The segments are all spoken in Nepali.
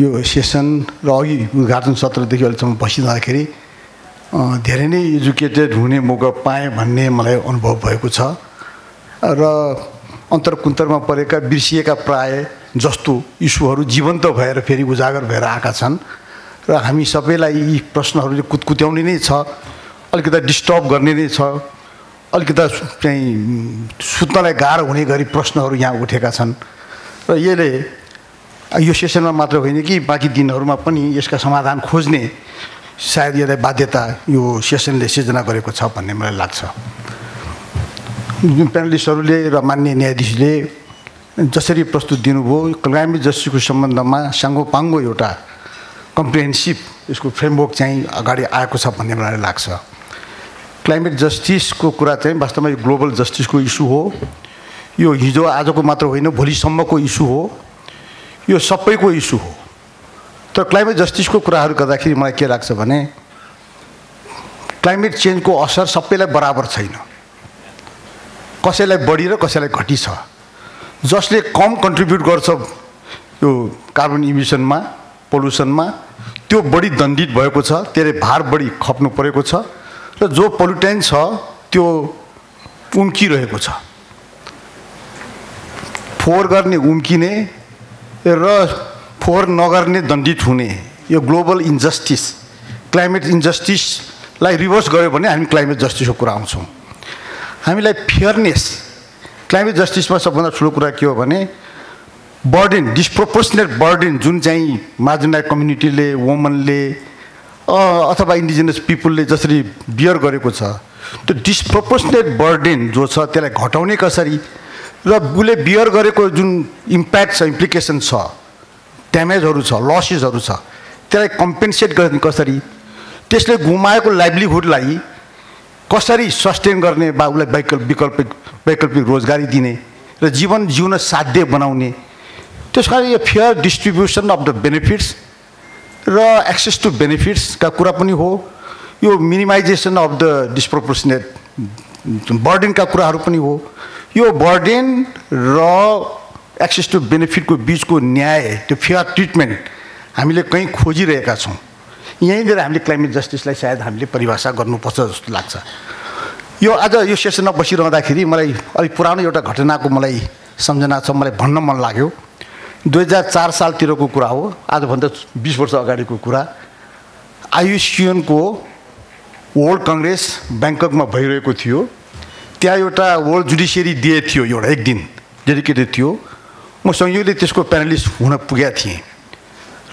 यो सेसन र अघि उद्घाटन सत्रदेखि अहिलेसम्म बसिँदाखेरि धेरै नै एजुकेटेड हुने मौका पाएँ भन्ने मलाई अनुभव भएको छ र अन्तरकुन्तरमा परेका बिर्सिएका प्राय जस्तो इस्युहरू जीवन्त भएर फेरि उजागर भएर आएका छन् र हामी सबैलाई यी प्रश्नहरूले कुतकुत्याउने नै छ, अलिकति डिस्टर्ब गर्ने नै छ, अलिकति चाहिँ सुत्नलाई गाह्रो हुने गरी प्रश्नहरू यहाँ उठेका छन् र यसले यो सेसनमा मात्र होइन कि बाँकी दिनहरूमा पनि यसका समाधान खोज्ने सायद यसलाई बाध्यता यो सेसनले सिर्जना गरेको छ भन्ने मलाई लाग्छ। प्यानलिस्टहरूले र मान्य न्यायाधीशले जसरी प्रस्तुत दिनुभयो क्लाइमेट जस्टिसको सम्बन्धमा साङ्गोपाङ्गो एउटा कम्प्रिहेन्सिभ यसको फ्रेमवर्क चाहिँ अगाडि आएको छ भन्ने मलाई लाग्छ। क्लाइमेट जस्टिसको कुरा चाहिँ वास्तवमा यो ग्लोबल जस्टिसको इस्यु हो, यो हिजो आजको मात्र होइन भोलिसम्मको इस्यु हो, यो सबैको इस्यु हो। तर क्लाइमेट जस्टिसको कुराहरू गर्दाखेरि मलाई के लाग्छ भने क्लाइमेट चेन्जको असर सबैलाई बराबर छैन, कसैलाई बढी र कसैलाई घटी छ। जसले कम कन्ट्रिब्युट गर्छ यो कार्बन इमिसनमा पोल्युसनमा त्यो बढी दण्डित भएको छ, त्यसले भार बढी खप्नु परेको छ र जो पोल्युटेन्ट छ त्यो उम्किरहेको छ। फोहोर गर्ने उम्किने र फोहोर नगर्ने दण्डित हुने यो ग्लोबल इन्जस्टिस क्लाइमेट इन्जस्टिसलाई रिभर्स गऱ्यो भने हामी क्लाइमेट जस्टिसको कुरा आउँछौँ। हामीलाई फेयरनेस क्लाइमेट जस्टिसमा सबभन्दा ठुलो कुरा के हो भने बर्डन डिस्प्रोपोर्सनेट बर्डन जुन चाहिँ मार्जिनाइज कम्युनिटीले वुमनले अथवा इन्डिजिनस पिपुलले जसरी बियर गरेको छ त्यो डिस्प्रोपोर्सनेट बर्डन जो छ त्यसलाई घटाउने कसरी र उसले बियर गरेको जुन इम्प्याक्ट छ इम्प्लिकेसन छ ड्यामेजहरू छ लसेसहरू छ त्यसलाई कम्पेन्सेट गर्ने कसरी, त्यसले गुमाएको लाइभलीहुडलाई कसरी सस्टेन गर्ने वा उसलाई वैकल्पिक रोजगारी दिने र जीवन जिउन साध्य बनाउने। त्यस कारण यो fair distribution of the benefits र एक्सेस टु बेनिफिट्सका कुरा पनि हो, यो मिनिमाइजेसन अफ द डिस्प्रोपोर्सनेट बर्डनका कुराहरू पनि हो। यो बर्डन र एक्सेस टु बेनिफिटको बिचको न्याय त्यो फेयर ट्रिटमेन्ट हामीले कहीँ खोजिरहेका छौँ। यहीँनिर हामीले क्लाइमेट जस्टिसलाई सायद हामीले परिभाषा गर्नुपर्छ जस्तो लाग्छ। यो आज यो सेसनमा बसिरहँदाखेरि मलाई अलिक पुरानो एउटा घटनाको मलाई सम्झना छ, मलाई भन्न मन लाग्यो। 2004 सालतिरको कुरा हो, आजभन्दा 20 वर्ष अगाडिको कुरा। आयुसियनको वर्ल्ड कङ्ग्रेस ब्याङ्ककमा भइरहेको थियो। त्यहाँ एउटा वर्ल्ड जुडिसियरी डे थियो, एउटा एक दिन डेडिकेटेड थियो। म संयोगले त्यसको प्यानलिस्ट हुन पुगेको थिएँ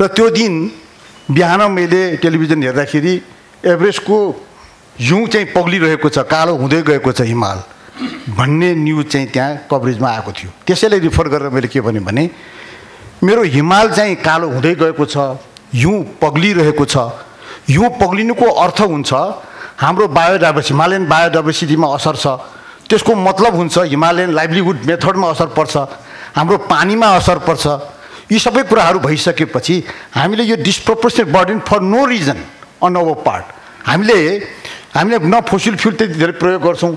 र त्यो दिन बिहान मैले टेलिभिजन हेर्दाखेरि एभरेस्टको हिउँ चाहिँ पग्लिरहेको छ, कालो हुँदै गएको छ हिमाल भन्ने न्युज चाहिँ त्यहाँ कभरेजमा आएको थियो। त्यसैले रिफर गरेर मैले के भने मेरो हिमाल चाहिँ कालो हुँदै गएको छ, हिउँ पग्लिरहेको छ। हिउँ पग्लिनुको अर्थ हुन्छ हाम्रो बायोडाइभर्सिटी हिमालयन बायोडाइभर्सिटीमा असर छ, त्यसको मतलब हुन्छ हिमालयन लाइभलीहुड मेथडमा असर पर्छ, हाम्रो पानीमा असर पर्छ। यी सबै कुराहरू भइसकेपछि हामीले यो disproportionate burden for no reason on our part हामीले न फोसिल फ्युल त्यति धेरै प्रयोग गर्छौँ।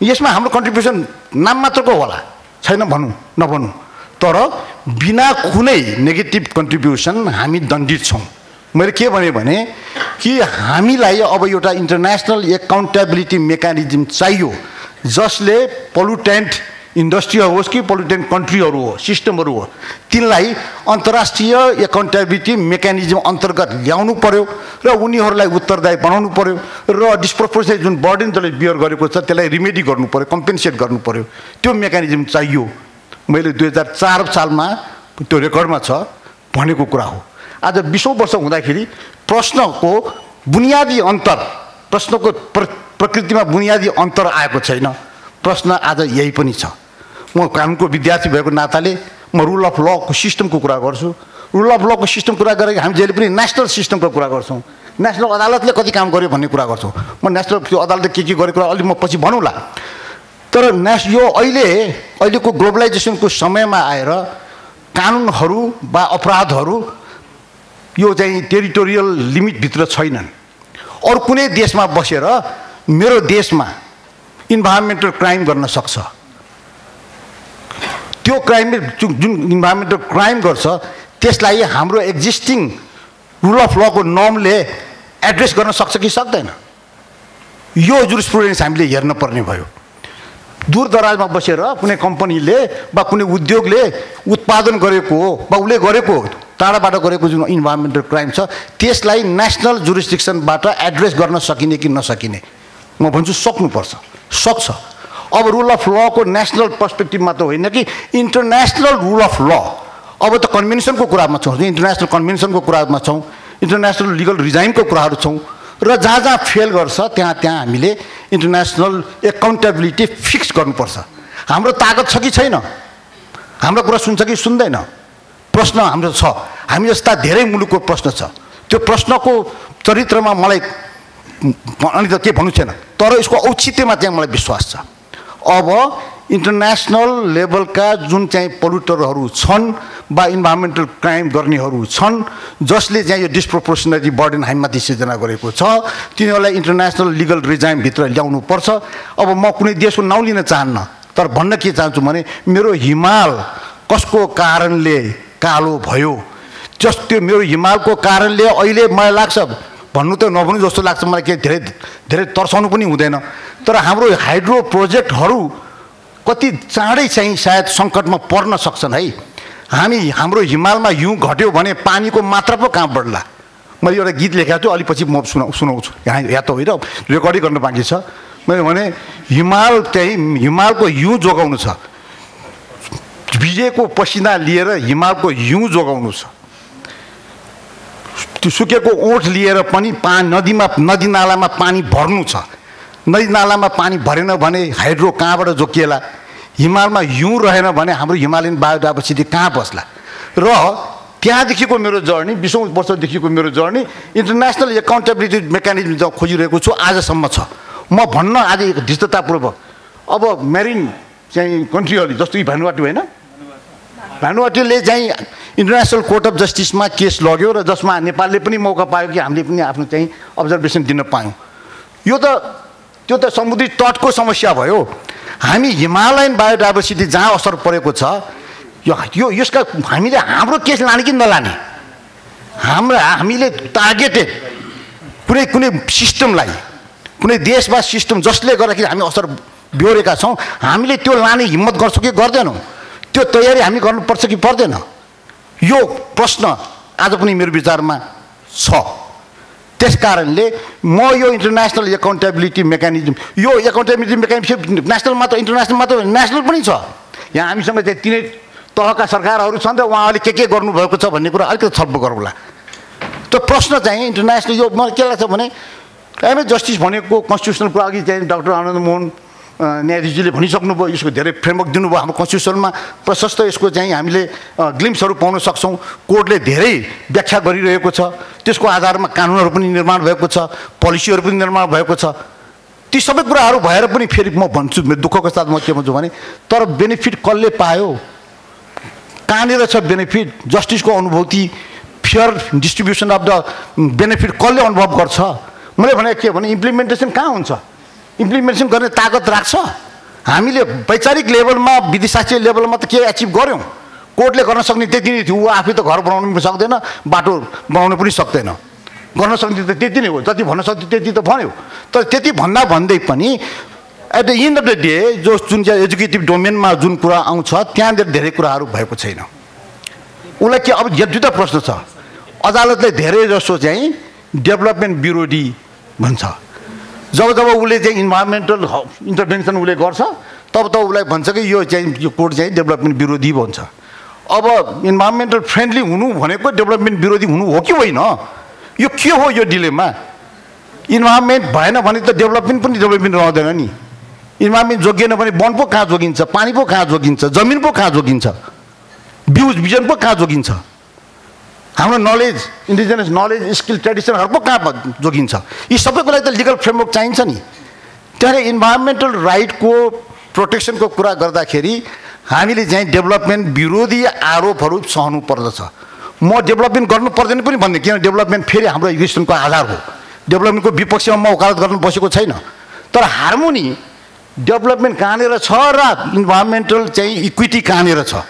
यसमा हाम्रो कन्ट्रिब्युसन नाम मात्रको होला, छैन भनौँ नभनौँ, तर बिना कुनै नेगेटिभ कन्ट्रिब्युसन हामी दण्डित छौँ। मैले के भने कि हामीलाई अब एउटा इन्टरनेसनल एकाउन्टेबिलिटी मेकानिजम चाहियो जसले पोल्युटेन्ट इन्डस्ट्रीहरू होस् कि पोल्युटेन्ट कन्ट्रीहरू हो सिस्टमहरू हो तिनलाई अन्तर्राष्ट्रिय एकाउन्टेबिलिटी मेकानिजम अन्तर्गत ल्याउनु पर्यो र उनीहरूलाई उत्तरदायी बनाउनु पर्यो र डिस्प्रोपोर्सनेट जुन बर्डन जसले बियर गरेको छ त्यसलाई रिमेडी गर्नु पर्यो, कम्पेन्सेट गर्नु पर्यो। त्यो मेकानिजम चाहियो। मैले 2004 सालमा त्यो रेकर्डमा छ भनेको कुरा हो। आज 20औं वर्ष हुँदाखेरि प्रश्नको बुनियादी अन्तर प्रश्नको प्रकृतिमा बुनियादी अन्तर आएको छैन। प्रश्न आज यही पनि छ। म कानुनको विद्यार्थी भएको नाताले म रुल अफ लको सिस्टमको कुरा गर्छु। रुल अफ लको सिस्टम कुरा गरेर हामी जहिले पनि नेसनल सिस्टमको कुरा गर्छौँ। नेसनल अदालतले कति काम गर्यो भन्ने कुरा गर्छौँ। म नेसनल त्यो अदालतले के गरेको अलिक म पछि भनौँला। तर यो अहिलेको ग्लोबलाइजेसनको समयमा आएर कानुनहरू वा अपराधहरू यो चाहिँ टेरिटोरियल लिमिटभित्र छैनन्। अरू कुनै देशमा बसेर मेरो देशमा इन्भाइरोमेन्टल क्राइम गर्न सक्छ। त्यो क्राइम जुन इन्भाइरोमेन्टल क्राइम गर्छ त्यसलाई हाम्रो एक्जिस्टिङ रुल अफ लको नर्मले एड्रेस गर्न सक्छ कि सक्दैन? यो जुरिस्प्रुडेन्स हामीले हेर्न पर्ने भयो। दूरदराजमा बसेर कुनै कम्पनीले वा कुनै उद्योगले उत्पादन गरेको हो वा उसले गरेको टाढाबाट गरेको जुन इन्भाइरोमेन्टल क्राइम छ त्यसलाई नेसनल जुरिस्डिक्सनबाट एड्रेस गर्न सकिने कि नसकिने? म भन्छु सक्नुपर्छ, सक्छ। अब रुल अफ लको नेसनल पर्सपेक्टिभमा त होइन कि इन्टरनेसनल रुल अफ ल। अब त कन्भेन्सनको कुरामा छौँ, इन्टरनेसनल कन्भेन्सनको कुरामा छौँ, इन्टरनेसनल लिगल रिजाइमको कुराहरू छौँ र जहाँ जहाँ फेल गर्छ त्यहाँ हामीले इन्टरनेसनल एकाउन्टेबिलिटी फिक्स गर्नुपर्छ। हाम्रो ताकत छ कि छैन? हाम्रो कुरा सुन्छ कि सुन्दैन? प्रश्न हाम्रो छ। हामी जस्ता धेरै मुलुकको प्रश्न छ। त्यो प्रश्नको चरित्रमा मलाई अनि त के भन्नु छैन, तर यसको औचित्यमा चाहिँ मलाई विश्वास छ। अब इन्टरनेसनल लेभलका जुन चाहिँ पोल्युटरहरू छन् वा इन्भाइरोमेन्टल क्राइम गर्नेहरू छन् जसले चाहिँ यो डिस्प्रोपोर्सनली बर्डन हामीमाथि सिर्जना गरेको छ तिनीहरूलाई इन्टरनेसनल लिगल रिजाइमभित्र ल्याउनु पर्छ। अब म कुनै देशको नाउँ लिन चाहन्न, तर भन्न के चाहन्छु भने मेरो हिमाल कसको कारणले कालो भयो, त्यो मेरो हिमालको कारणले अहिले मलाई लाग्छ भन्नु त नभन्नु जस्तो लाग्छ मलाई, के धेरै धेरै तर्साउनु पनि हुँदैन, तर हाम्रो हाइड्रो प्रोजेक्टहरू कति चाँडै चाहिँ सायद सङ्कटमा पर्न सक्छन् है। हाम्रो हिमालमा हिउँ घट्यो भने पानीको मात्रा पो कहाँ बढ्ला? मैले एउटा गीत लेखेको छु, अलि पछि म सुनाउँछु, यहाँ त होइन रेकर्डिङ गर्न बाँकी छ। मैले भने हिमालको हिउँ जोगाउनु छ, भिजेको पसिना लिएर हिमालको हिउँ जोगाउनु छ, त्यो सुकेको ओठ लिएर पनि नदी नालामा पानी भर्नु छ। नदी नालामा पानी भरेन भने हाइड्रो कहाँबाट जोकिएला? हिमालमा हिउँ रहेन भने हाम्रो हिमालयन बायोडाइभर्सिटी कहाँ बस्ला? र त्यहाँदेखिको मेरो जर्नी 20औं वर्षदेखिको मेरो जर्नी इन्टरनेसनल एकाउन्टेबिलिटी मेकानिजम जब खोजिरहेको छु आजसम्म छ। म भन्न आज धृष्टतापूर्वक अब मेरिन चाहिँ कन्ट्रीहरूले जस्तो कि भानुवाटी होइन, भानुवाटीले चाहिँ इन्टरनेसनल कोर्ट अफ जस्टिसमा केस लग्यो र जसमा नेपालले पनि मौका पायो कि हामीले पनि आफ्नो चाहिँ अब्जर्भेसन दिन पायौँ। त्यो त समुद्री तटको समस्या भयो। हामी हिमालयन बायोडाइभर्सिटी जहाँ असर परेको छ यसका हामीले हाम्रो केस लाने कि नलाने? हामीले टार्गेटेड कुनै सिस्टमलाई, कुनै देश वा सिस्टम जसले गर्दाखेरि हामी असर बेहोरेका छौँ, हामीले त्यो लाने हिम्मत गर्छौँ कि गर्दैनौँ? त्यो तयारी हामी गर्नुपर्छ कि पर्दैन? यो प्रश्न आज पनि मेरो विचारमा छ। त्यस कारणले म यो इन्टरनेसनल एकाउन्टेबिलिटी मेकानिजम, यो एकाउन्टेबिलिटी मेकानिजम नेसनल मात्र इन्टरनेसनल मात्र नेसनल पनि छ। यहाँ हामीसँग चाहिँ तिनै तहका सरकारहरू छन् र उहाँहरूले के गर्नुभएको छ भन्ने कुरा अलिकति छलफल गरौँला। त्यो प्रश्न चाहिँ इन्टरनेसनल यो मलाई के लाग्छ भने क्लाइमेट जस्टिस भनेको कन्स्टिट्युसनल कुरा अघि चाहिँ डाक्टर आनन्द मोहन न्यायाधीशजीले भनिसक्नुभयो, यसको धेरै फ्रेमवर्क दिनुभयो। हाम्रो कन्स्टिट्युसनमा प्रशस्त यसको चाहिँ हामीले ग्लिम्सहरू पाउन सक्छौँ। कोर्टले धेरै व्याख्या गरिरहेको छ, त्यसको आधारमा कानुनहरू पनि निर्माण भएको छ, पोलिसीहरू पनि निर्माण भएको छ। ती सबै कुराहरू भएर पनि फेरि म भन्छु, मेरो दुःखको साथ म के भन्छु भने तर बेनिफिट कसले पायो? कहाँनिर छ बेनिफिट? जस्टिसको अनुभूति, fair distribution of the benefit कसले अनुभव गर्छ? मैले भने के भने इम्प्लिमेन्टेसन कहाँ हुन्छ? इम्प्लिमेन्टेसन गर्ने ताकत राख्छ? हामीले वैचारिक लेभलमा विधिशास्त्रीय लेभलमा त के एचिभ गऱ्यौँ? कोर्टले गर्न सक्ने त्यति नै थियो। ऊ आफै त घर बनाउनु पनि सक्दैन, बाटो बनाउनु पनि सक्दैन, गर्न सक्ने त त्यति नै हो, जति भन्न सक्थ्यो त्यति त भन्यो। तर त्यति भन्दै पनि at the end of the day जुन चाहिँ एजुकेटिभ डोमेनमा जुन कुरा आउँछ त्यहाँनिर धेरै कुराहरू भएको छैन। उसलाई के अब दुईवटा प्रश्न छ। अदालतले धेरै जसो चाहिँ डेभलपमेन्ट विरोधी भन्छ। जब उसले चाहिँ इन्भाइरोमेन्टल इन्टरभेन्सन उसले गर्छ तब उसलाई भन्छ कि यो कोर्ट चाहिँ डेभलपमेन्ट विरोधी भन्छ। अब इन्भाइरोमेन्टल फ्रेन्डली हुनु भनेको डेभलपमेन्ट विरोधी हुनु हो कि होइन? यो के हो यो डिलेमा? इन्भाइरोमेन्ट भएन भने त डेभलपमेन्ट पनि डेभलपमेन्ट रहँदैन नि। इन्भाइरोमेन्ट जोगिएन भने वन पो कहाँ जोगिन्छ, पानी पो कहाँ जोगिन्छ, जमिन पो कहाँ जोगिन्छ, बिजन पो कहाँ जोगिन्छ, हाम्रो नलेज, इन्डिजिनियस नलेज, स्किल, ट्रेडिसनहरू पो कहाँ जोगिन्छ? यी सबैको लागि त लिगल फ्रेमवर्क चाहिन्छ नि। त्यहाँनिर इन्भाइरोमेन्टल राइटको प्रोटेक्सनको कुरा गर्दाखेरि हामीले चाहिँ डेभलपमेन्ट विरोधी आरोपहरू सहनु पर्दछ। म डेभलपमेन्ट गर्नु पर्दैन पनि भन्ने, किन डेभलपमेन्ट फेरि हाम्रो एक्जिस्टेन्सको आधार हो। डेभलपमेन्टको विपक्षमा म वकालत गर्न बसेको छैन, तर हार्मोनी डेभलपमेन्ट कहाँनिर छ र इन्भाइरोमेन्टल चाहिँ इक्विटी कहाँनिर छ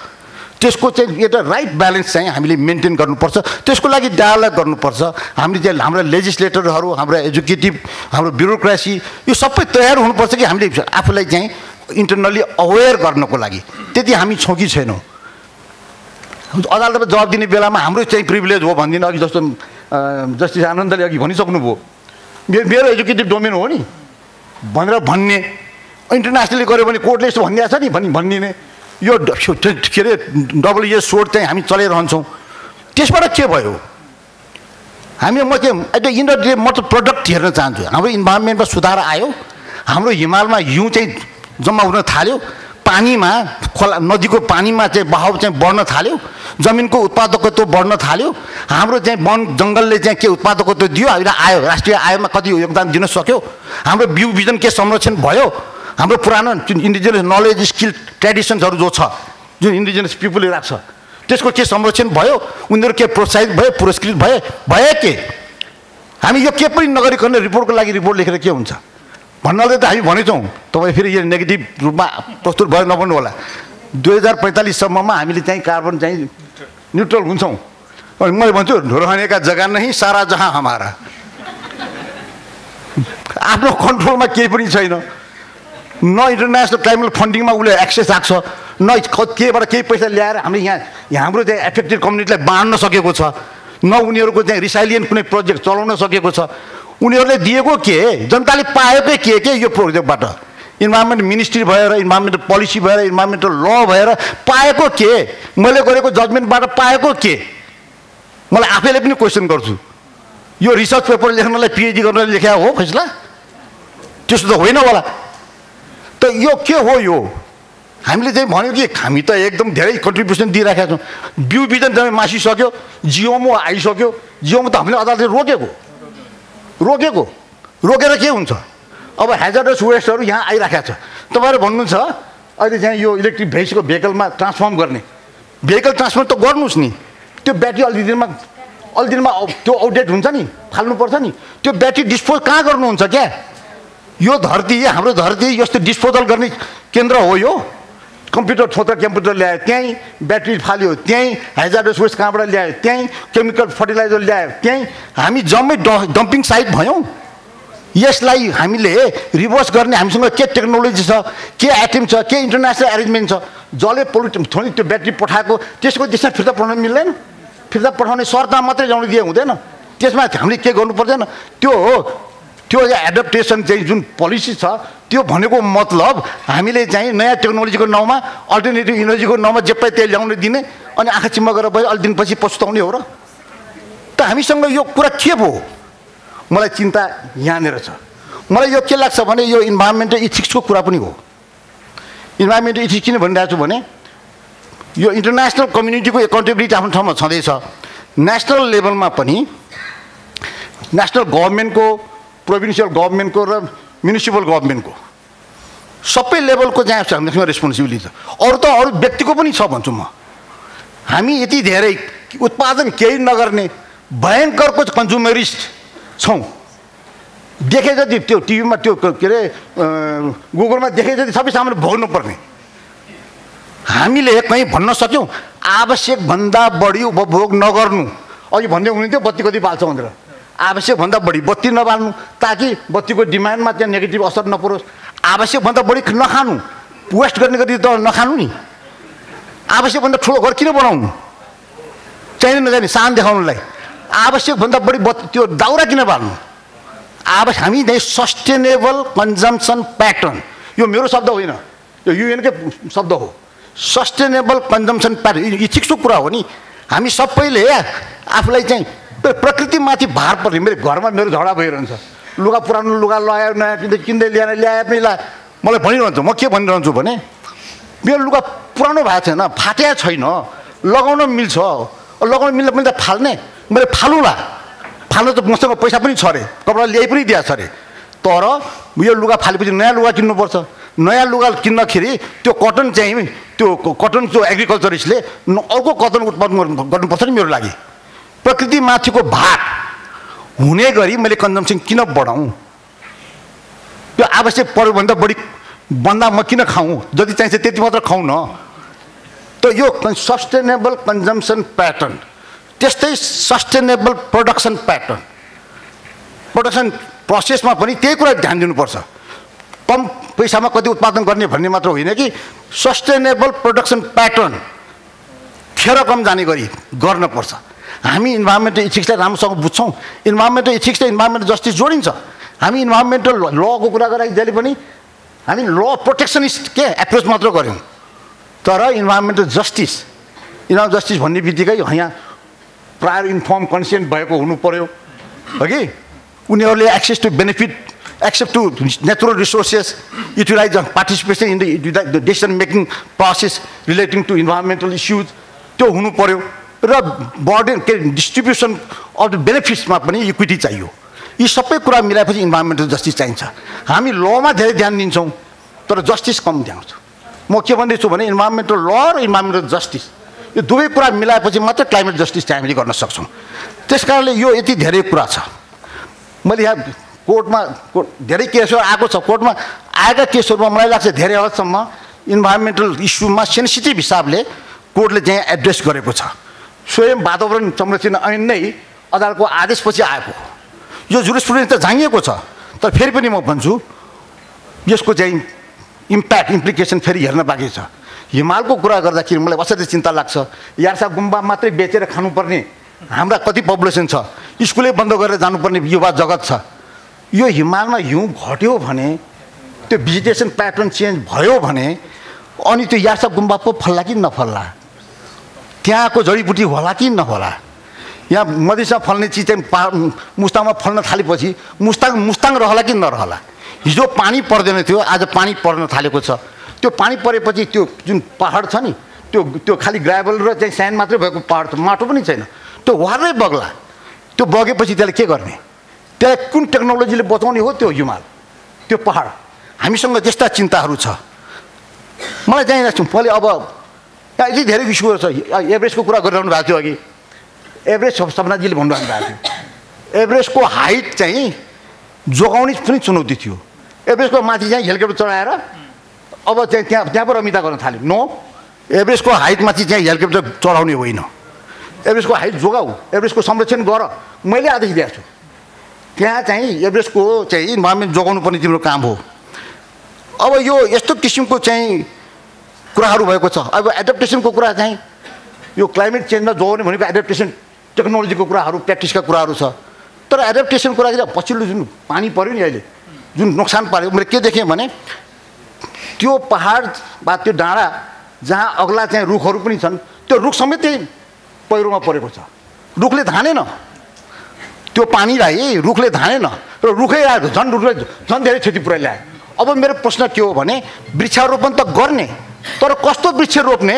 त्यसको चाहिँ एउटा राइट ब्यालेन्स चाहिँ हामीले मेन्टेन गर्नुपर्छ। त्यसको लागि डायलग गर्नुपर्छ। हामीले चाहिँ हाम्रो लेजिस्लेटरहरू, हाम्रो एजुकेटिभ, हाम्रो ब्युरोक्रेसी यो सबै तयार हुनुपर्छ कि हामीले आफूलाई चाहिँ इन्टरनली अवेर गर्नको लागि। त्यति हामी छौँ कि छैनौँ? अदालतमा जवाब दिने बेलामा हाम्रो चाहिँ प्रिभिलेज हो भन्दिनँ। अघि जस्तो जस्टिस आनन्दले अघि भनिसक्नुभयो, मेरो एजुकेटिभ डोमेन हो नि भनेर भन्ने, इन्टरनेसनली गऱ्यो भने कोर्टले यस्तो भनिदिएको छ नि भनिदिने, यो के अरे डबल इयर सोर्ट चाहिँ हामी चलाइरहन्छौँ। त्यसबाट के भयो? हामी म त प्रडक्ट हेर्न चाहन्छु। हाम्रो इन्भाइरोमेन्टमा सुधार आयो, हाम्रो हिमालमा हिउँ चाहिँ जम्मा हुन थाल्यो, पानीमा खोला नदीको पानीमा चाहिँ बहाव चाहिँ बढ्न थाल्यो, जमिनको उत्पादकत्व बढ्न थाल्यो, हाम्रो चाहिँ वन जङ्गलले चाहिँ के उत्पादकत्व दियो, अहिले आयो, राष्ट्रिय आयमा कति योगदान दिन सक्यो, हाम्रो बिउ बिजन के संरक्षण भयो, हाम्रो पुरानो जुन इन्डिजिनियस नलेज स्किल ट्रेडिसन्सहरू जो छ, जुन इन्डिजिनियस पिपुलले राख्छ, त्यसको के संरक्षण भयो, उनीहरू के प्रोत्साहित भयो, पुरस्कृत भए के? हामी यो के पनि नगरिकन रिपोर्टको लागि रिपोर्ट लेखेर के हुन्छ भन्नाले त हामी भनेछौँ। तपाईँ फेरि यो नेगेटिभ रूपमा प्रस्तुत भयो नभन्नु होला। 2045 सम्ममा हामीले चाहिँ कार्बन चाहिँ न्युट्रल हुन्छौँ। अनि मैले भन्छु रहनेका जग्गा नै सारा जहाँ हमारा। आफ्नो कन्ट्रोलमा केही पनि छैन। न इन्टरनेसनल क्लाइमेट फन्डिङमा उसले एक्सेस राख्छ, न केबाट केही पैसा ल्याएर हामीले यहाँ हाम्रो चाहिँ एफेक्टेड कम्युनिटीलाई बाँड्न सकेको छ, न उनीहरूको चाहिँ रिसाइलियन्ट कुनै प्रोजेक्ट चलाउन सकेको छ। उनीहरूले दिएको के, जनताले पाएकै के यो प्रोजेक्टबाट? इन्भाइरोमेन्ट मिनिस्ट्री भएर, इन्भाइरोमेन्टल पोलिसी भएर, इन्भाइरोमेन्टल ल भएर पाएको के? मैले गरेको जजमेन्टबाट पाएको के? मलाई आफैले पनि क्वेसन गर्छु। यो रिसर्च पेपर लेख्नलाई पिएचडी गर्नलाई लेख्या हो फैसला? त्यस्तो त होइन होला। त यो के हो? यो हामीले चाहिँ भन्यो कि हामी त एकदम धेरै कन्ट्रिब्युसन दिइराखेका छौँ। बिउ बिजन जम्मै मासिसक्यो, जियोमो आइसक्यो। जियोमो त हामीले अदालतले रोकेर के हुन्छ? अब हेजर्डस वेस्टहरू यहाँ आइराखेको छ। तपाईँहरू भन्नुहुन्छ अहिले चाहिँ यो इलेक्ट्रिक भेहिकलमा ट्रान्सफर्म गर्ने, भेहिकल ट्रान्सफर्म त गर्नुहोस् नि। त्यो ब्याट्री अलि दिनमा त्यो आउटडेट हुन्छ नि, फाल्नुपर्छ नि। त्यो ब्याट्री डिस्पोज कहाँ गर्नुहुन्छ क्या? यो धरती, हाम्रो धरती यस्तो डिस्पोजल गर्ने केन्द्र हो यो? कम्प्युटर छोत्र कम्प्युटर ल्यायो, त्यहीँ ब्याट्री फाल्यो, त्यहीँ हेजर्डस वेस्ट कहाँबाट ल्यायो, त्यहीँ केमिकल फर्टिलाइजर ल्यायो, त्यहीँ हामी जम्मै डम्पिङ साइट भयौँ। यसलाई हामीले रिभर्स गर्ने हामीसँग के टेक्नोलोजी छ, के आइटम छ, के इन्टरनेसनल एरेन्जमेन्ट छ? जसले पोल्युट थोरै त्यो ब्याट्री पठाएको त्यसको त्यसमा फिर्ता पठाउन मिल्दैन। फिर्ता पठाउने शर्तमा मात्रै ल्याउनु दिए हुँदैन। त्यसमा हामीले के गर्नु पर्दैन? त्यो एडप्टेसन चाहिँ जुन पोलिसी छ त्यो भनेको मतलब हामीले चाहिँ नयाँ टेक्नोलोजीको नाउँमा, अल्टरनेटिभ इनर्जीको नाउँमा जे पाइ त्यही ल्याउन दिने, अनि आँखा चिम्मा गरेर भयो अलि दिनपछि पछुताउने हो र? त हामीसँग यो कुरा के भयो? मलाई चिन्ता यहाँनिर छ। मलाई यो के लाग्छ भने यो इन्भाइरोमेन्टल इथिक्सको कुरा पनि हो। इन्भाइरोमेन्टल इथिक्स किन भनिरहेको छु भने यो इन्टरनेसनल कम्युनिटीको एकाउन्टेबिलिटी आफ्नो ठाउँमा छँदैछ। नेसनल लेभलमा पनि नेसनल गभर्मेन्टको, प्रोभिन्सियल गभर्मेन्टको र म्युनिसिपल गभर्मेन्टको सबै लेभलको चाहिँ हामीसँग रेस्पोन्सिबिलिटी छ। अरू व्यक्तिको पनि छ भन्छु म। हामी यति धेरै उत्पादन केही नगर्ने भयङ्करको कन्ज्युमरिस्ट छौँ। देखे जति त्यो टिभीमा त्यो के अरे गुगलमा देखे जति सबै सामान भोग्नु पर्ने। हामीले कहीँ भन्न सक्यौँ आवश्यकभन्दा बढी उपभोग नगर्नु। अघि भन्दै हुनुहुन्थ्यो बत्ती कति बाल्छ भनेर। आवश्यकभन्दा बढी बत्ती नबाल्नु ताकि बत्तीको डिमान्डमा त्यहाँ नेगेटिभ असर नपरोस्। आवश्यकभन्दा बढी नखानु, वेस्ट गर्ने गरी त नखानु नि। आवश्यकभन्दा ठुलो घर किन बनाउनु? चाहिने नजाने सान देखाउनुलाई। आवश्यकभन्दा बढी त्यो दाउरा किन बाल्नु? हामी चाहिँ सस्टेनेबल कन्जम्सन प्याटर्न, यो मेरो शब्द होइन, यो युएनकै शब्द हो। सस्टेनेबल कन्जम्सन प्याटर्न इथिक्सको कुरा हो नि। हामी सबैले आफूलाई चाहिँ प्रकृतिमाथि भार पर्ने। मेरो घरमा मेरो झगडा भइरहन्छ, लुगा पुरानो लुगा लगायो, नयाँ किन्दै ल्याए पनि मलाई भनिरहन्छ। म के भनिरहन्छु भने मेरो लुगा पुरानो भएको छैन, फाटेको छैन, लगाउन मिल्छ, लगाउन मिल्दा पनि त फाल्ने, मैले फालुला। फाल्नु त मसँग पैसा पनि छ अरे, कपडा ल्याइ पनि दिएको छ अरे। तर यो लुगा फालेपछि नयाँ लुगा किन्नुपर्छ। नयाँ लुगा किन्दाखेरि त्यो कटन चाहिँ त्यो एग्रिकल्चरिस्टले अर्को कटन उत्पादन गर्नुपर्छ नि मेरो लागि। प्रकृतिमाथिको भार हुने गरी मैले कन्जम्सन किन बढाउँ? त्यो आवश्यक पऱ्यो भन्दा बढी भन्दा म किन खाउँ? जति चाहिन्छ त्यति मात्र खाउँ न। त यो सस्टेनेबल कन्जम्सन प्याटर्न, त्यस्तै सस्टेनेबल प्रोडक्सन प्याटर्न, प्रोडक्सन प्रोसेसमा पनि त्यही कुरा ध्यान दिनुपर्छ। कम पैसामा कति उत्पादन गर्ने भन्ने मात्र होइन कि सस्टेनेबल प्रोडक्सन प्याटर्न खेर कम जाने गरी गर्नुपर्छ। हामी इन्भाइरोमेन्टल इथिक्सलाई राम्रोसँग बुझ्छौँ। इन्भाइरोमेन्टल इथिक्स र इन्भाइरोमेन्टल जस्टिस जोडिन्छ। हामी इन्भाइरोमेन्टल लको कुरा गर्दा जहिले पनि हामी ल प्रोटेक्सनिस्ट के एप्रोच मात्र गऱ्यौँ, तर इन्भाइरोमेन्टल जस्टिस भन्ने बित्तिकै यहाँ प्रायर इन्फर्म कन्सेन्ट भएको हुनु पर्यो हो कि उनीहरूले access to benefit, access to natural resources, utilize participation in the decision making process relating to environmental issues त्यो हुनु पर्यो र बर्डन के डिस्ट्रिब्युसन अफ द बेनिफिट्समा पनि इक्विटी चाहियो। यी सबै कुरा मिलाएपछि इन्भाइरोमेन्टल जस्टिस चाहिन्छ। हामी लमा धेरै ध्यान दिन्छौँ तर जस्टिस कम ध्याउँछौँ। म के भन्दैछु भने इन्भाइरोमेन्टल ल र इन्भाइरोमेन्टल जस्टिस यो दुवै कुरा मिलाएपछि मात्र क्लाइमेट जस्टिस चाहिँ हामीले गर्न सक्छौँ। त्यस कारणले यो यति धेरै कुरा छ। मैले यहाँ कोर्टमा धेरै केसहरू आएको छ। कोर्टमा आएका केसहरूमा मलाई लाग्छ धेरै हदसम्म इन्भाइरोमेन्टल इस्युमा सेन्सिटिभ हिसाबले कोर्टले चाहिँ एड्रेस गरेको छ। स्वयं वातावरण संरक्षण ऐन नै अदालतको आदेशपछि आएको यो जुरिस्प्रुडेन्स त झाँगिएको छ। तर फेरि पनि म भन्छु यसको चाहिँ इम्प्लिकेसन फेरि हेर्न बाँकी छ। हिमालको कुरा गर्दाखेरि मलाई असाध्यै चिन्ता लाग्छ। यार्सा गुम्बा मात्रै बेचेर खानुपर्ने हाम्रा कति पपुलेसन छ, स्कुलै बन्द गरेर जानुपर्ने युवा जगत छ। यो हिमालमा हिउँ घट्यो भने त्यो भिजिटेसन प्याटर्न चेन्ज भयो भने अनि त्यो यार्सा गुम्बा पो फल्ला कि नफल्ला, त्यहाँको जडीबुटी होला कि नहोला। यहाँ मधेसमा फल्ने चिज चाहिँ मुस्ताङमा फल्न थालेपछि मुस्ताङ रहला कि नरहला। हिजो पानी पर्दैन थियो, आज पानी पर्न थालेको छ। त्यो पानी परेपछि त्यो जुन पहाड छ नि त्यो खालि ग्राभल र चाहिँ स्यान्ड मात्रै भएको पहाड छ, माटो पनि छैन। त्यो वारै बग्ला। त्यो बगेपछि त्यसले के गर्ने? त्यसलाई कुन टेक्नोलोजीले बचाउने हो त्यो हिमाल, त्यो पहाड? हामीसँग त्यस्ता चिन्ताहरू छ। मलाई चाहिँ मैले अब यति धेरै इस्युहरू छ। एभरेस्टको कुरा गरिरहनु भएको थियो अघि, एभरेस्ट सपनाजीले भन्नुभएको थियो। एभरेस्टको हाइट चाहिँ जोगाउने पनि चुनौती थियो। एभरेस्टको माथि चाहिँ हेलिकप्टर चढाएर अब चाहिँ त्यहाँ पो रमिता गर्न थाल्यो। नो, एभरेस्टको हाइटमाथि चाहिँ हेलिकप्टर चढाउने होइन। एभरेस्टको हाइट जोगाऊ, एभरेस्टको संरक्षण गर। मैले आदेश दिएको छु। त्यहाँ चाहिँ एभरेस्टको चाहिँ इन्भाइरोमेन्ट जोगाउनु पर्ने तिम्रो काम हो। अब यो यस्तो किसिमको चाहिँ कुराहरू भएको छ। अब एडप्टेसनको कुरा चाहिँ यो क्लाइमेट चेन्जमा जोगाउने भनेको एडप्टेसन टेक्नोलोजीको कुराहरू, प्र्याक्टिसका कुराहरू छ। तर एडप्टेसन कुरा पछिल्लो जुन पानी पऱ्यो नि अहिले जुन नोक्सान पार्यो, मैले के देखेँ भने त्यो पहाड वा त्यो डाँडा जहाँ अग्ला चाहिँ रुखहरू पनि छन् त्यो रुख समेत त्यही पहिरोमा परेको छ। रुखले धानेन त्यो पानीलाई, रुखले धानेन र रुखै आयो झन् धेरै क्षति पुऱ्याइल्यायो। अब मेरो प्रश्न के हो भने वृक्षारोपण त गर्ने, तर कस्तो वृक्ष रोप्ने?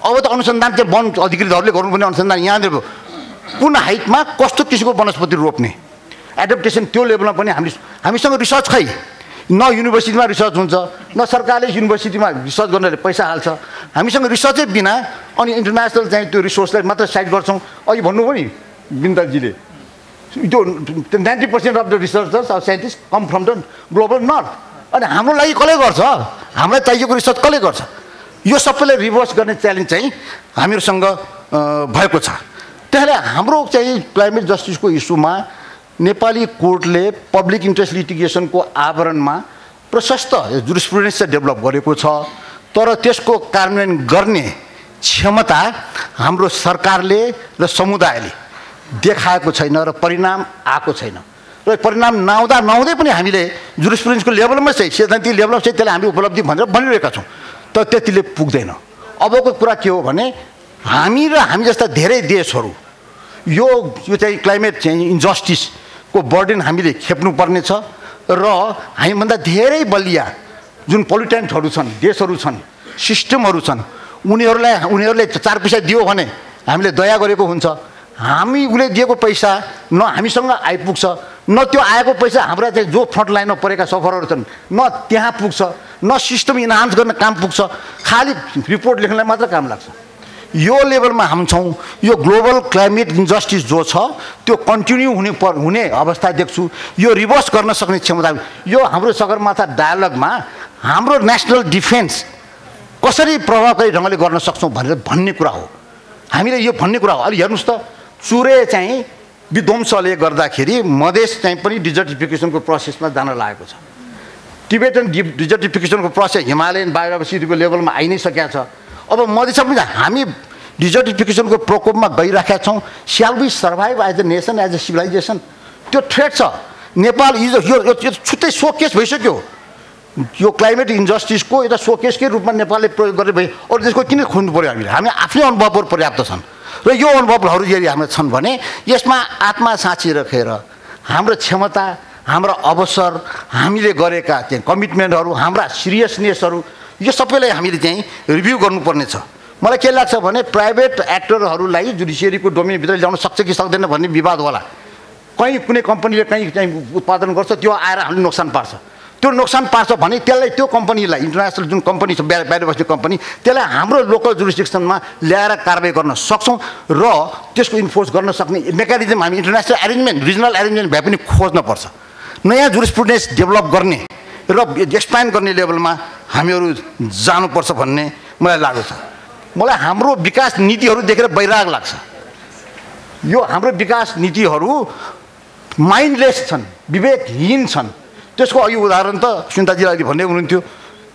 अब त अनुसन्धान चाहिँ वन अधिकृतहरूले गर्नुपर्ने अनुसन्धान यहाँनिर कुन हाइटमा कस्तो किसिमको वनस्पति रोप्ने एडप्टेसन त्यो लेभलमा पनि हामीसँग रिसर्च खै। न युनिभर्सिटीमा रिसर्च हुन्छ, न सरकारले युनिभर्सिटीमा रिसर्च गर्नेले पैसा हाल्छ। हामीसँग रिसर्चै बिना अनि इन्टरनेसनल चाहिँ त्यो रिसोर्सलाई मात्र साइड गर्छौँ। अघि भन्नुभयो नि बिन्दाजीले, त्यो 90% of the researchers or scientist come from the global north. अनि हाम्रो लागि कसले गर्छ? हामीलाई चाहिएको रिसर्च कसले गर्छ? यो सबैलाई रिभर्स गर्ने च्यालेन्ज चाहिँ हामीहरूसँग भएको छ। त्यसले हाम्रो चाहिँ क्लाइमेट जस्टिसको इस्युमा नेपाली कोर्टले पब्लिक इन्ट्रेस्ट लिटिगेसनको आवरणमा प्रशस्त जुरिस्प्रुडेन्स चाहिँ डेभलप गरेको छ। तर त्यसको कार्यान्वयन गर्ने क्षमता हाम्रो सरकारले र समुदायले देखाएको छैन र परिणाम आएको छैन। र परिणाम नआउँदै पनि हामीले जुरिस्प्रुडेन्सको लेभलमा चाहिँ सिद्धान्तिक लेभलमा चाहिँ त्यसलाई हामी उपलब्धि भनेर भनिरहेका छौँ, तर त्यतिले पुग्दैन। अबको कुरा के हो भने हामी जस्ता धेरै देशहरू यो चाहिँ क्लाइमेट चेन्ज इन्जस्टिसको बर्डन हामीले खेप्नुपर्ने छ र हामीभन्दा धेरै बलिया जुन पोल्युटेन्टहरू छन्, देशहरू छन्, सिस्टमहरू छन्, उनीहरूले 4 पैसा दियो भने हामीले दया गरेको हुन्छ। हामी उसले दिएको पैसा न हामीसँग आइपुग्छ, न त्यो आएको पैसा हाम्रा चाहिँ जो फ्रन्ट लाइनमा परेका सफरहरू छन् न त्यहाँ पुग्छ, न सिस्टम इन्हान्स गर्न काम पुग्छ, खालि रिपोर्ट लेख्नलाई मात्र काम लाग्छ। यो लेभलमा हामी छौँ। यो ग्लोबल क्लाइमेट इन्जस्टिस जो छ त्यो कन्टिन्यू हुने अवस्था देख्छु। यो रिभर्स गर्न सक्ने क्षमता, यो हाम्रो सगरमाथा डायलगमा हाम्रो नेसनल डिफेन्स कसरी प्रभावकारी ढङ्गले गर्न सक्छौँ भन्ने कुरा हो। हामीले यो भन्ने कुरा हो। अहिले हेर्नुहोस् त, चुरे चाहिँ विध्वंसले गर्दाखेरि मधेस चाहिँ पनि डिजर्टिफिकेसनको प्रोसेसमा जान लागेको छ। टिबेटन डिजर्टिफिकेसनको प्रोसेस हिमालयन बायोडाइभर्सिटीको लेभलमा आइ नै सकेको छ। अब मधेसमा पनि हामी डिजर्टिफिकेसनको प्रकोपमा गइराखेका छौँ। Shall we survive as a nation, as a civilization? त्यो थ्रेट छ। नेपाल यो छुट्टै सोकेस भइसक्यो। यो क्लाइमेट इन्जस्टिसको एउटा सोकेसकै रूपमा नेपालले प्रयोग गर्ने भए अरू देशको किन खोज्नु पऱ्यो? हामी आफ्नै अनुभवहरू पर्याप्त छन् र यो अनुभवहरू यदि हाम्रो छन् भने यसमा आत्मा साँची राखेर हाम्रो क्षमता, हाम्रा अवसर, हामीले गरेका चाहिँ कमिटमेन्टहरू, हाम्रा सिरियसनेसहरू, यो सबैलाई हामीले चाहिँ रिभ्यू गर्नुपर्ने छ। मलाई के लाग्छ भने प्राइभेट एक्टरहरूलाई जुडिसियरीको डोमेनभित्र ल्याउन सक्छ कि सक्दैन भन्ने विवाद होला। कहीँ कुनै कम्पनीले चाहिँ उत्पादन गर्छ, त्यो आएर हामीले नोक्सान पार्छ। त्यो नोक्सान पार्छ भने त्यसलाई, त्यो कम्पनीलाई, इन्टरनेसनल जुन कम्पनी छ बाहिर बस्ने कम्पनी, त्यसलाई हाम्रो लोकल जुरिस्डिक्सनमा ल्याएर कारबाही गर्न सक्छौँ र त्यसको इन्फोर्स गर्न सक्ने मेकानिजम हामी इन्टरनेसनल एरेन्जमेन्ट, रिजनल एरेन्जमेन्ट भए पनि खोज्नुपर्छ। नयाँ जुरिस्प्रुडेन्स डेभलप गर्ने र एक्सप्यान्ड गर्ने लेभलमा हामीहरू जानुपर्छ भन्ने मलाई लाग्छ। मलाई हाम्रो विकास नीतिहरू देखेर वैराग लाग्छ। यो हाम्रो विकास नीतिहरू माइन्डलेस छन्, विवेकहीन छन्। त्यसको अघि उदाहरण त सुनिताजीले अहिले भन्दै हुनुहुन्थ्यो,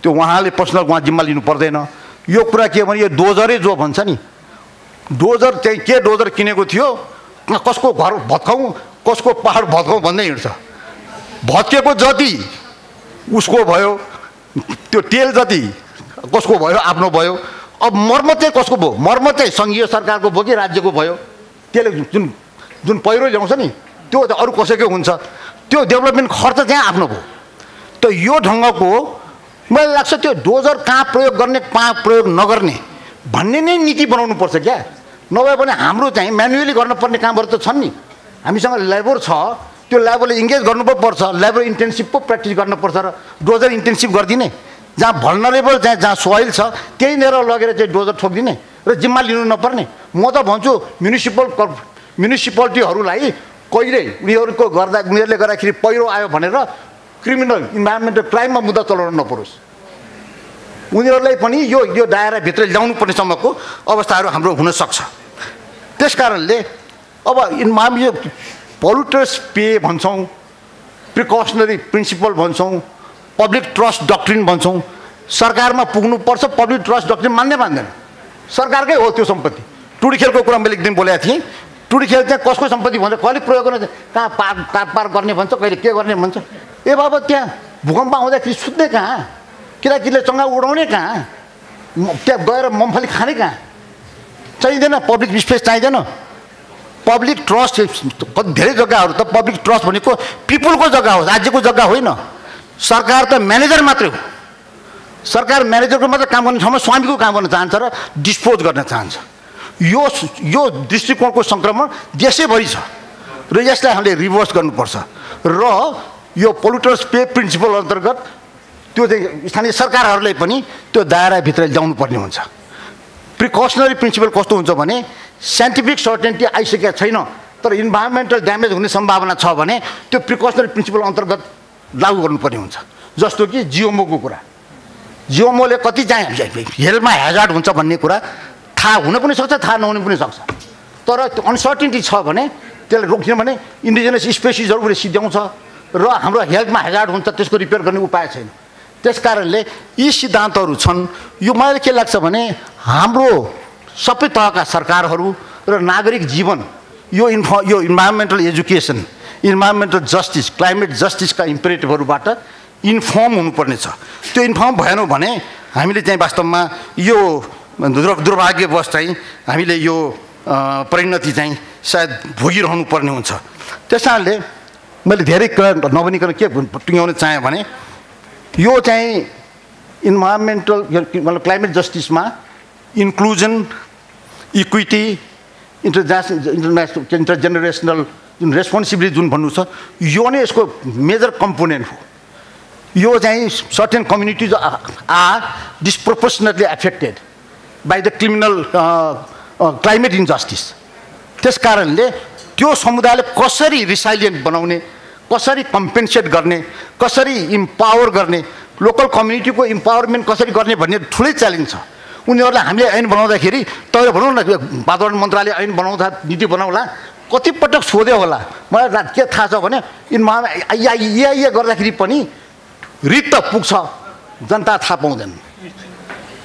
त्यो उहाँले पर्सनल उहाँ जिम्मा लिनु पर्दैन। यो कुरा के भने यो डोजरै जो भन्छ नि, डोजर चाहिँ के डोजर किनेको थियो, कसको घर भत्काउँ, कसको पहाड भत्काउँ भन्दै हिँड्छ। भत्केको जति उसको भयो, त्यो तेल जति कसको भयो, आफ्नो भयो। अब मर्मत चाहिँ कसको भयो? मर्मत चाहिँ सङ्घीय सरकारको भयो कि राज्यको भयो? त्यसले जुन पहिरो ल्याउँछ नि, त्यो त अरू कसैकै हुन्छ। त्यो डेभलपमेन्ट खर्च चाहिँ आफ्नो भयो। त यो ढङ्गको मलाई लाग्छ त्यो डोजर कहाँ प्रयोग गर्ने, कहाँ प्रयोग नगर्ने भन्ने नै नीति बनाउनुपर्छ क्या। नभए भने हाम्रो चाहिँ म्यानुअली गर्नुपर्ने कामहरू त छन् नि। हामीसँग लेबर छ, त्यो लेबरले इङ्गेज गर्नु पो पर्छ। लेबर इन्टेन्सिभ पो प्र्याक्टिस गर्नुपर्छ र डोजर इन्टेन्सिभ गरिदिने। जहाँ भल्नरेबल चाहिँ जहाँ सोइल छ त्यहीँनिर लगेर चाहिँ डोजर ठोकिदिने र जिम्मा लिनु नपर्ने। म त भन्छु म्युनिसिपालिटीहरूलाई कहिले उनीहरूको उनीहरूले गर्दाखेरि पहिरो आयो भनेर क्रिमिनल इन्भाइरोमेन्टल क्राइममा मुद्दा चलाउनु नपरोस्। उनीहरूलाई पनि यो दायराभित्र ल्याउनु पर्ने सम्मको अवस्थाहरू हाम्रो हुनसक्छ। त्यस कारणले अब हामी यो पोल्युटर्स पे भन्छौँ, प्रिकसनरी प्रिन्सिपल भन्छौँ, पब्लिक ट्रस्ट डक्ट्रिन भन्छौँ। सरकारमा पुग्नुपर्छ, पब्लिक ट्रस्ट डक्ट्रिन मान्दैन। सरकारकै हो त्यो सम्पत्ति। टुडी खेलको कुरा मैले एकदिन बोलेको थिएँ। टुडी खेल चाहिँ कसको सम्पत्ति भन्छ, कहिले प्रयोग गर्ने, कहाँ पार गर्ने भन्छ, कहिले के गर्ने भन्छ। ए बाबा, त्यहाँ भूकम्प आउँदाखेरि सुत्ने कहाँ, केटाकेटीले चङ्गा उडाउने कहाँ, त्यहाँ गएर मम्फली खाने कहाँ? चाहिँदैन, पब्लिक स्पेस चाहिँदैन। पब्लिक ट्रस्ट धेरै जग्गाहरू त पब्लिक ट्रस्ट भनेको पिपुलको जग्गा हो, राज्यको जग्गा होइन। सरकार त म्यानेजर मात्रै हो। सरकार म्यानेजरको मात्रै काम गर्ने ठाउँमा स्वामीको काम गर्न चाहन्छ र डिस्पोज गर्न चाहन्छ। यो दृष्टिकोणको सङ्क्रमण देशैभरि छ र यसलाई हामीले रिभर्स गर्नुपर्छ। र यो पोल्युटर्स पे प्रिन्सिपल अन्तर्गत त्यो चाहिँ स्थानीय सरकारहरूलाई पनि त्यो दायराभित्र ल्याउनु पर्ने हुन्छ। प्रिकसनरी प्रिन्सिपल कस्तो हुन्छ भने साइन्टिफिक सर्टेनिटी आइसकेको छैन तर इन्भाइरोमेन्टल ड्यामेज हुने सम्भावना छ भने त्यो प्रिकसनरी प्रिन्सिपल अन्तर्गत लागू गर्नुपर्ने हुन्छ। जस्तो कि जियोमोको कुरा, जियोमोले कति चाहिँ हेल्थमा हेजार्ड हुन्छ भन्ने कुरा थाहा हुन पनि सक्छ, थाहा नहुन पनि सक्छ। तर त्यो अनसर्टेनिटी छ भने त्यसलाई रोक्ने भने इन्डिजिनस स्पेसिसहरू उसले सिद्ध्याउँछ र हाम्रो हेल्थमा हेजार्ड हुन्छ, त्यसको रिपेयर गर्ने उपाय छैन। त्यस कारणले यी सिद्धान्तहरू छन्। यो मलाई के लाग्छ भने हाम्रो सबै तहका सरकारहरू र नागरिक जीवन यो environmental education, environmental justice, climate जस्टिसका इम्पेरेटिभहरूबाट इन्फर्म हुनुपर्ने छ। त्यो इन्फर्म भएन भने हामीले चाहिँ वास्तवमा यो दुर्भाग्यवश चाहिँ हामीले यो परिणति चाहिँ सायद भोगिरहनु पर्ने हुन्छ। त्यस कारणले मैले धेरै कुरा नभनिकन के टुङ्ग्याउन चाहेँ भने यो चाहिँ इन्भाइरोमेन्टल मतलब क्लाइमेट जस्टिसमा इन्क्लुजन, इक्विटी, इन्टरजेनेरेसनल जुन रेस्पोन्सिबिलिटी जुन भन्नु छ यो नै यसको मेजर कम्पोनेन्ट हो। यो चाहिँ certain communities are disproportionately affected by the criminal climate injustice. त्यस कारणले त्यो समुदायले कसरी रिसाइलिएन्ट बनाउने, कसरी कम्पेन्सेट गर्ने, कसरी इम्पावर गर्ने लोकल कम्युनिटीको इम्पावरमेन्ट कसरी गर्ने भन्ने ठुलै च्यालेन्ज छ। उनीहरूलाई हामीले ऐन बनाउँदाखेरि तपाईँ भनौँ न वातावरण मन्त्रालय ऐन बनाउँदा नीति बनाउला कति पटक सोध्यो होला, मलाई के थाहा छ भने या गर्दाखेरि पनि रित त पुग्छ, जनता थाहा पाउँदैन,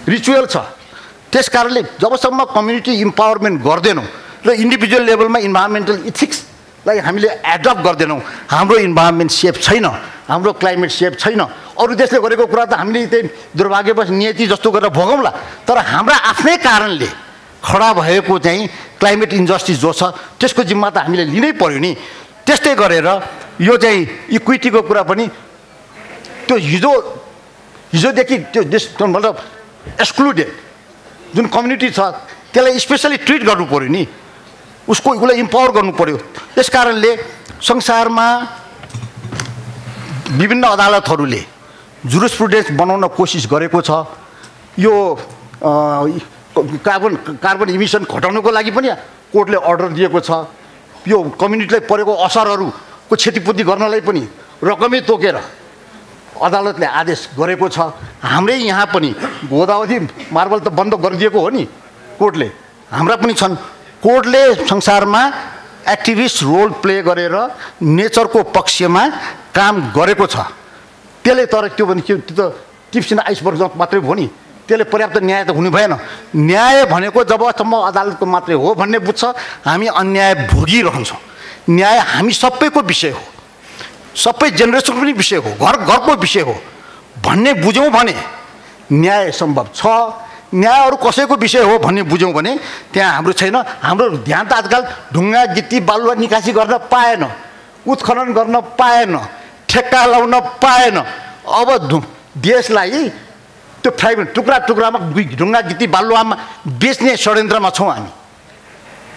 रिचुअल छ। त्यस कारणले जबसम्म कम्युनिटी इम्पावरमेन्ट गर्दैनौँ र इन्डिभिजुअल लेभलमा इन्भाइरोमेन्टल इथिक्सलाई हामीले एडप्ट गर्दैनौँ, हाम्रो इन्भाइरोमेन्ट सेफ छैन, हाम्रो क्लाइमेट सेफ छैन। अरू देशले गरेको कुरा त हामीले त्यही दुर्भाग्यवश नियति जस्तो गरेर भोगौँला, तर हाम्रा आफ्नै कारणले खडा भएको चाहिँ क्लाइमेट इन्जस्टिस जो छ त्यसको जिम्मा त हामीले लिनै पर्यो नि। त्यस्तै गरेर यो चाहिँ इक्विटीको कुरा पनि त्यो हिजोदेखि त्यो देश मतलब एक्सक्लुडेड जुन कम्युनिटी छ त्यसलाई स्पेसली ट्रिट गर्नु पर्यो नि, उसलाई इम्पावर गर्नु पर्यो। त्यस कारणले संसारमा विभिन्न अदालतहरूले जुरिस्प्रुडेन्स बनाउन कोसिस गरेको छ। यो कार्बन इमिसन घटाउनको लागि पनि कोर्टले अर्डर दिएको छ। यो कम्युनिटीलाई परेको असरहरूको क्षतिपूर्ति गर्नलाई पनि रकमै तोकेर अदालतले आदेश गरेको छ। हाम्रै यहाँ पनि गोदावरी मार्बल त बन्द गरिदिएको हो नि कोर्टले, हाम्रा पनि छन्। कोर्टले संसारमा एक्टिभिस्ट रोल प्ले गरेर नेचरको पक्षमा काम गरेको छ। त्यसले तर त्यो भने त्यो त टिप्स इन आइसबर्ग मात्रै भयो नि, त्यसले पर्याप्त न्याय त हुनु भएन। न्याय भनेको जबसम्म अदालतको मात्रै हो भन्ने बुझ्छ हामी अन्याय भोगिरहन्छौँ। न्याय हामी सबैको विषय हो, सबै जेनेरेसनको पनि विषय हो, घरको विषय हो भन्ने बुझौँ भने न्याय सम्भव छ। न्याय अरू कसैको विषय हो भन्ने बुझौँ भने त्यहाँ हाम्रो छैन। हाम्रो ध्यान त आजकल ढुङ्गा गिट्टी बालुवा निकासी गर्न पाएन, उत्खनन गर्न पाएन, ठेक्का लाउन पाएन। अब देशलाई त्यो टुक्रा टुक्रामा ढुङ्गा गिट्टी बालुवामा बेच्ने षड्यन्त्रमा छौँ हामी।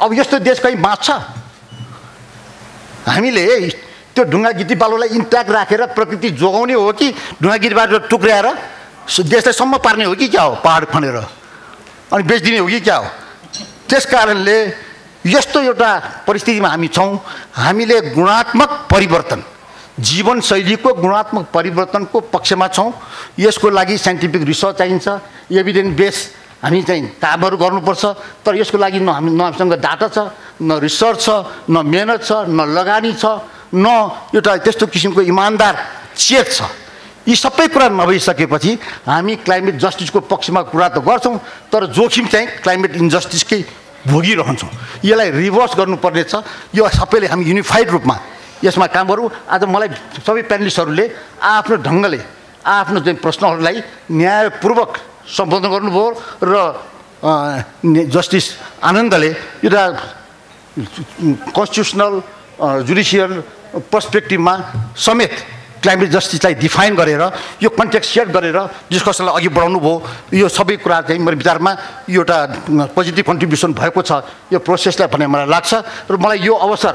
अब यस्तो देश कहीँ बाँच्छ? हामीले त्यो ढुङ्गा गिट्टी बालुवालाई इन्ट्याक्ट राखेर प्रकृति जोगाउने हो कि ढुङ्गा गिट्टी बालुवा टुक्राएर देशलाई सम्म पार्ने हो कि क्या हो? पहाड खनेर अनि बेचिदिने हो कि क्या हो? त्यस कारणले यस्तो एउटा परिस्थितिमा हामी छौँ। हामीले गुणात्मक परिवर्तन, जीवनशैलीको गुणात्मक परिवर्तनको पक्षमा छौँ। यसको लागि साइन्टिफिक रिसर्च चाहिन्छ, एभिडेन्स बेस हामी चाहिँ कामहरू गर्नुपर्छ। तर यसको लागि न हामीसँग डाटा छ, न रिसर्च छ, न मेहनत छ, न लगानी छ, न एउटा त्यस्तो किसिमको इमान्दार चेक छ। यी सबै कुरा नभइसकेपछि हामी क्लाइमेट जस्टिसको पक्षमा कुरा त गर्छौँ, तर जोखिम चाहिँ क्लाइमेट इन्जस्टिसकै भोगिरहन्छौँ। यसलाई रिभर्स गर्नुपर्ने छ। यो सबैले हामी युनिफाइड रूपमा यसमा काम गरौँ। आज मलाई सबै प्यानलिस्टहरूले आफ्नो ढङ्गले आफ्नो चाहिँ प्रश्नहरूलाई न्यायपूर्वक सम्बोधन गर्नुभयो र जस्टिस आनन्दले एउटा कन्स्टिट्युसनल जुडिसियल पर्सपेक्टिभमा समेत क्लाइमेट जस्टिसलाई डिफाइन गरेर यो कन्टेक्स्ट सेट गरेर डिस्कसनलाई अघि बढाउनु भयो। यो सबै कुरा चाहिँ मेरो विचारमा यो एउटा पोजिटिभ कन्ट्रिब्युसन भएको छ यो प्रोसेसलाई भन्ने मलाई लाग्छ। र मलाई यो अवसर,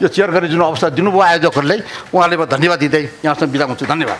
यो चेयर गर्ने जुन अवसर दिनुभयो आयोजकहरूलाई, उहाँले म धन्यवाद दिँदै यहाँसम्म बिदा हुन्छु। धन्यवाद।